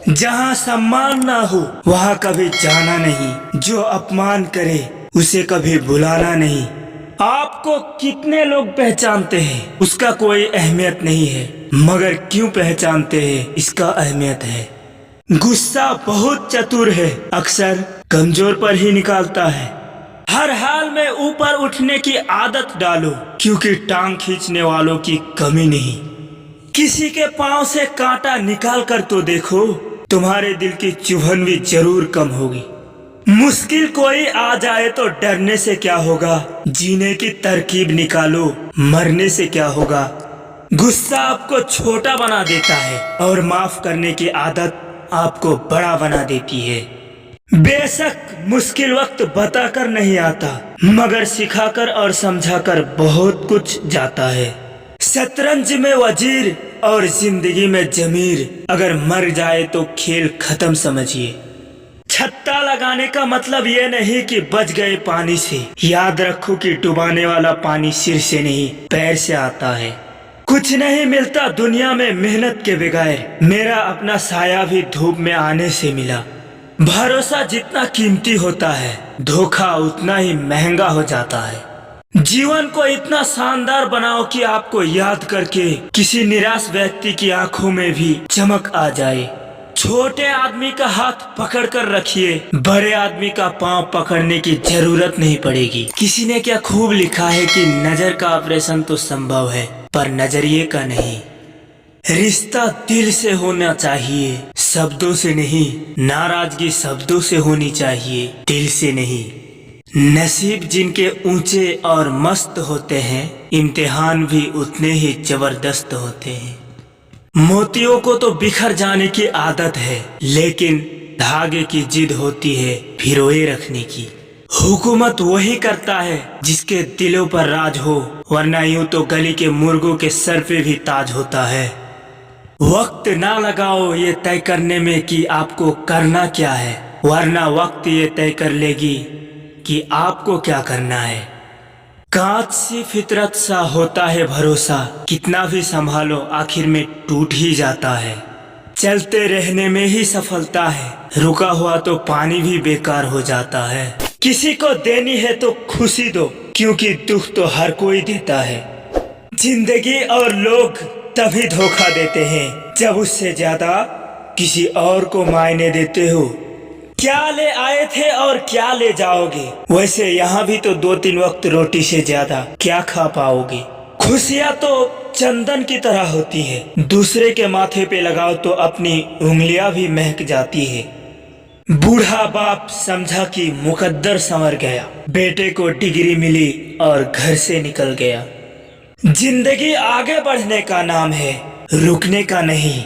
जहाँ सम्मान ना हो वहाँ कभी जाना नहीं, जो अपमान करे उसे कभी बुलाना नहीं। आपको कितने लोग पहचानते हैं उसका कोई अहमियत नहीं है, मगर क्यों पहचानते हैं इसका अहमियत है। गुस्सा बहुत चतुर है, अक्सर कमजोर पर ही निकालता है। हर हाल में ऊपर उठने की आदत डालो, क्योंकि टांग खींचने वालों की कमी नहीं। किसी के पांव से कांटा निकाल कर तो देखो, तुम्हारे दिल की चुभन भी जरूर कम होगी। मुश्किल कोई आ जाए तो डरने से क्या होगा, जीने की तरकीब निकालो, मरने से क्या होगा। गुस्सा आपको छोटा बना देता है और माफ करने की आदत आपको बड़ा बना देती है। बेशक मुश्किल वक्त बताकर नहीं आता, मगर सिखाकर और समझाकर बहुत कुछ जाता है। शतरंज में वजीर और जिंदगी में जमीर, अगर मर जाए तो खेल खत्म समझिए। छत्ता लगाने का मतलब ये नहीं कि बच गए पानी से, याद रखो कि डुबाने वाला पानी सिर से नहीं पैर से आता है। कुछ नहीं मिलता दुनिया में मेहनत के बगैर, मेरा अपना साया भी धूप में आने से मिला। भरोसा जितना कीमती होता है, धोखा उतना ही महंगा हो जाता है। जीवन को इतना शानदार बनाओ कि आपको याद करके किसी निराश व्यक्ति की आंखों में भी चमक आ जाए। छोटे आदमी का हाथ पकड़ कर रखिए, बड़े आदमी का पांव पकड़ने की जरूरत नहीं पड़ेगी। किसी ने क्या खूब लिखा है कि नजर का ऑपरेशन तो संभव है, पर नजरिए का नहीं। रिश्ता दिल से होना चाहिए, शब्दों से नहीं। नाराजगी शब्दों से होनी चाहिए, दिल से नहीं। नसीब जिनके ऊंचे और मस्त होते हैं, इम्तिहान भी उतने ही जबरदस्त होते हैं। मोतियों को तो बिखर जाने की आदत है, लेकिन धागे की जिद होती है भिरोए रखने की। हुकूमत वही करता है जिसके दिलों पर राज हो, वरना यूं तो गली के मुर्गों के सर पे भी ताज होता है। वक्त ना लगाओ ये तय करने में कि आपको करना क्या है, वरना वक्त ये तय कर लेगी कि आपको क्या करना है। कांच सी फितरत सा होता है भरोसा, कितना भी संभालो आखिर में टूट ही जाता है। चलते रहने में ही सफलता है, रुका हुआ तो पानी भी बेकार हो जाता है। किसी को देनी है तो खुशी दो, क्योंकि दुख तो हर कोई देता है। जिंदगी और लोग तभी धोखा देते हैं जब उससे ज्यादा किसी और को मायने देते हो। क्या ले आए थे और क्या ले जाओगे, वैसे यहाँ भी तो 2-3 वक्त रोटी से ज्यादा क्या खा पाओगे। खुशियाँ तो चंदन की तरह होती है, दूसरे के माथे पे लगाओ तो अपनी उंगलियां भी महक जाती है। बूढ़ा बाप समझा कि मुकद्दर संवर गया, बेटे को डिग्री मिली और घर से निकल गया। जिंदगी आगे बढ़ने का नाम है, रुकने का नहीं।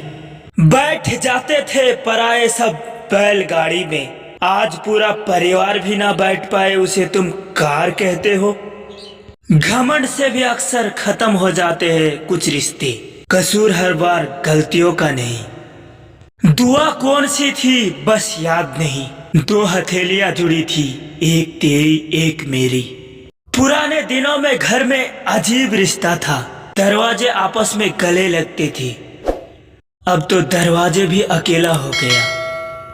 बैठ जाते थे पराये सब बैलगाड़ी में, आज पूरा परिवार भी ना बैठ पाए उसे तुम कार कहते हो। घमंड से भी अक्सर खत्म हो जाते हैं कुछ रिश्ते, कसूर हर बार गलतियों का नहीं। दुआ कौन सी थी बस याद नहीं, 2 हथेलियां जुड़ी थी, एक तेरी एक मेरी। पुराने दिनों में घर में अजीब रिश्ता था, दरवाजे आपस में गले लगते थे। अब तो दरवाजे भी अकेला हो गया।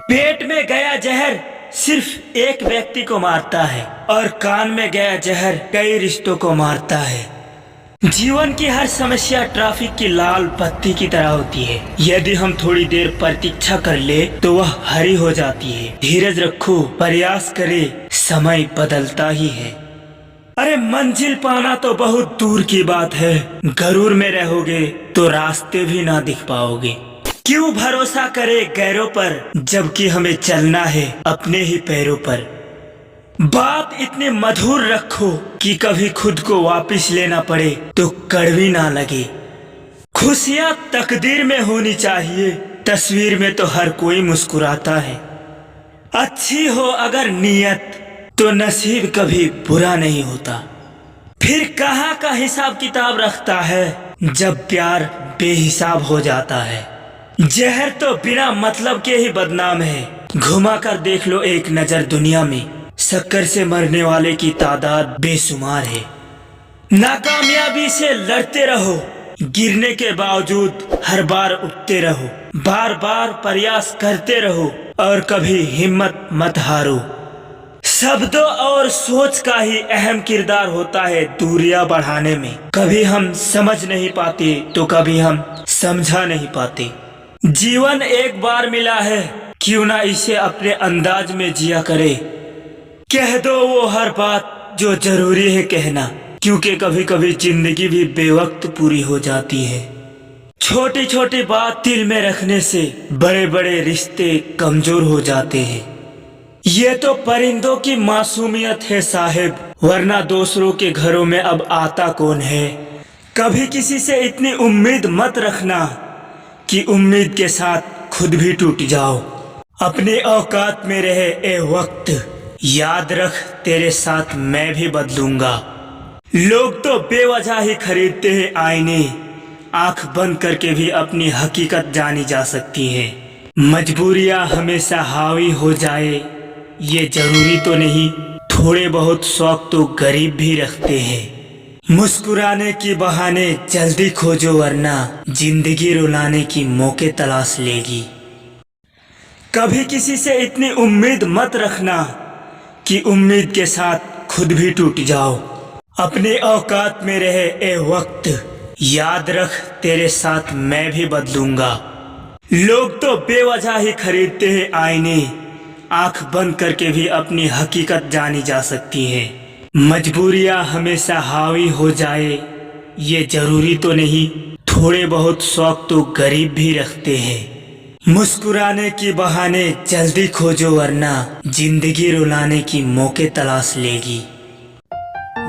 पेट में गया जहर सिर्फ एक व्यक्ति को मारता है, और कान में गया जहर कई रिश्तों को मारता है। जीवन की हर समस्या ट्रैफिक की लाल बत्ती की तरह होती है, यदि हम थोड़ी देर प्रतीक्षा कर ले तो वह हरी हो जाती है। धीरज रखो, प्रयास करे, समय बदलता ही है। अरे मंजिल पाना तो बहुत दूर की बात है, गरूर में रहोगे तो रास्ते भी ना दिख पाओगे। क्यों भरोसा करे गैरों पर, जबकि हमें चलना है अपने ही पैरों पर। बात इतनी मधुर रखो कि कभी खुद को वापस लेना पड़े तो कड़वी ना लगे। खुशियां तकदीर में होनी चाहिए, तस्वीर में तो हर कोई मुस्कुराता है। अच्छी हो अगर नीयत तो नसीब कभी बुरा नहीं होता। फिर कहाँ का हिसाब किताब रखता है जब प्यार बेहिसाब हो जाता है। जहर तो बिना मतलब के ही बदनाम है, घुमा कर देख लो एक नजर दुनिया में, शक्कर से मरने वाले की तादाद बेशुमार है। नाकामयाबी से लड़ते रहो, गिरने के बावजूद हर बार उठते रहो। बार बार प्रयास करते रहो और कभी हिम्मत मत हारो। शब्दों और सोच का ही अहम किरदार होता है दूरियां बढ़ाने में। कभी हम समझ नहीं पाते तो कभी हम समझा नहीं पाते। जीवन एक बार मिला है, क्यों ना इसे अपने अंदाज में जिया करे। कह दो वो हर बात जो जरूरी है कहना, क्योंकि कभी कभी जिंदगी भी बेवक्त पूरी हो जाती है। छोटी छोटी बात दिल में रखने से बड़े बड़े रिश्ते कमजोर हो जाते हैं। ये तो परिंदों की मासूमियत है साहिब, वरना दूसरों के घरों में अब आता कौन है। कभी किसी से इतनी उम्मीद मत रखना कि उम्मीद के साथ खुद भी टूट जाओ। अपने औकात में रहे ए वक्त, याद रख तेरे साथ मैं भी बदलूंगा। लोग तो बेवजह ही खरीदते हैं आईने, आंख बंद करके भी अपनी हकीकत जानी जा सकती है। मजबूरियां हमेशा हावी हो जाए ये जरूरी तो नहीं, थोड़े बहुत शौक तो गरीब भी रखते हैं। मुस्कुराने की बहाने जल्दी खोजो, वरना जिंदगी रुलाने की मौके तलाश लेगी। कभी किसी से इतनी उम्मीद मत रखना कि उम्मीद के साथ खुद भी टूट जाओ। अपने औकात में रहे ए वक्त, याद रख तेरे साथ मैं भी बदलूंगा। लोग तो बेवजह ही खरीदते हैं आईने, आंख बंद करके भी अपनी हकीकत जानी जा सकती है। मजबूरियां हमेशा हावी हो जाए ये जरूरी तो नहीं, थोड़े बहुत शौक तो गरीब भी रखते हैं। मुस्कुराने की बहाने जल्दी खोजो, वरना जिंदगी रुलाने की मौके तलाश लेगी।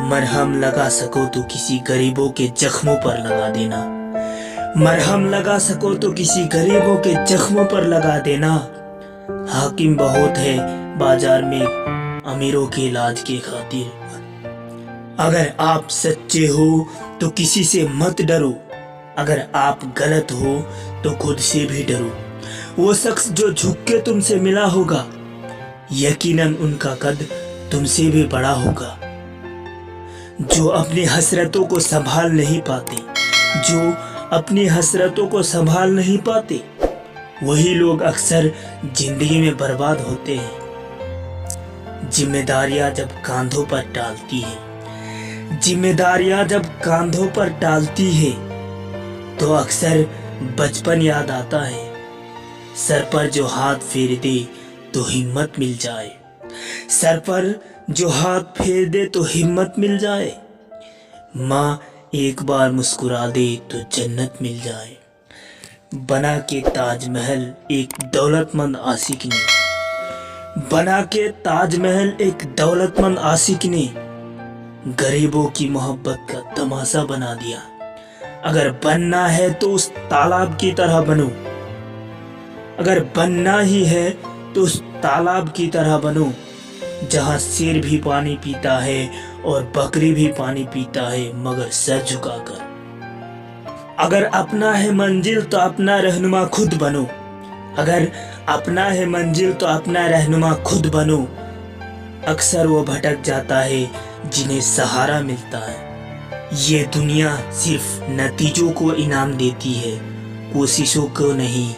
मरहम लगा सको तो किसी गरीबों के जख्मों पर लगा देना। मरहम लगा सको तो किसी गरीबों के जख्मों पर लगा देना। हाकिम बहुत है बाजार में अमीरों के इलाज के खातिर। अगर आप सच्चे हो तो किसी से मत डरो, अगर आप गलत हो तो खुद से भी डरो। वो शख्स जो झुक के तुमसे मिला होगा, यकीनन उनका कद तुमसे भी बड़ा होगा। जो अपनी हसरतों को संभाल नहीं पाते, जो अपनी हसरतों को संभाल नहीं पाते, वही लोग अक्सर जिंदगी में बर्बाद होते हैं। जिम्मेदारियां जब कांधों पर डालती है, जिम्मेदारियां जब कांधों पर डालती है तो अक्सर बचपन याद आता है। सर पर जो हाथ फेर दे तो हिम्मत मिल जाए, सर पर जो हाथ फेर दे तो हिम्मत मिल जाए। माँ एक बार मुस्कुरा दे तो जन्नत मिल जाए। बना के ताजमहल एक दौलतमंद आशिक ने, बना के ताजमहल एक दौलतमंद आशिक ने गरीबों की मोहब्बत का तमाशा बना दिया। अगर बनना है तो उस तालाब की तरह बनो, अगर बनना ही है तो उस तालाब की तरह बनो जहां शेर भी पानी पीता है और बकरी भी पानी पीता है, मगर सर झुकाकर। अगर अपना है मंजिल तो अपना रहनुमा खुद बनो, अगर अपना है मंजिल तो अपना रहनुमा खुद बनो। अक्सर वो भटक जाता है जिन्हें सहारा मिलता है। ये दुनिया सिर्फ नतीजों को इनाम देती है, कोशिशों को नहीं।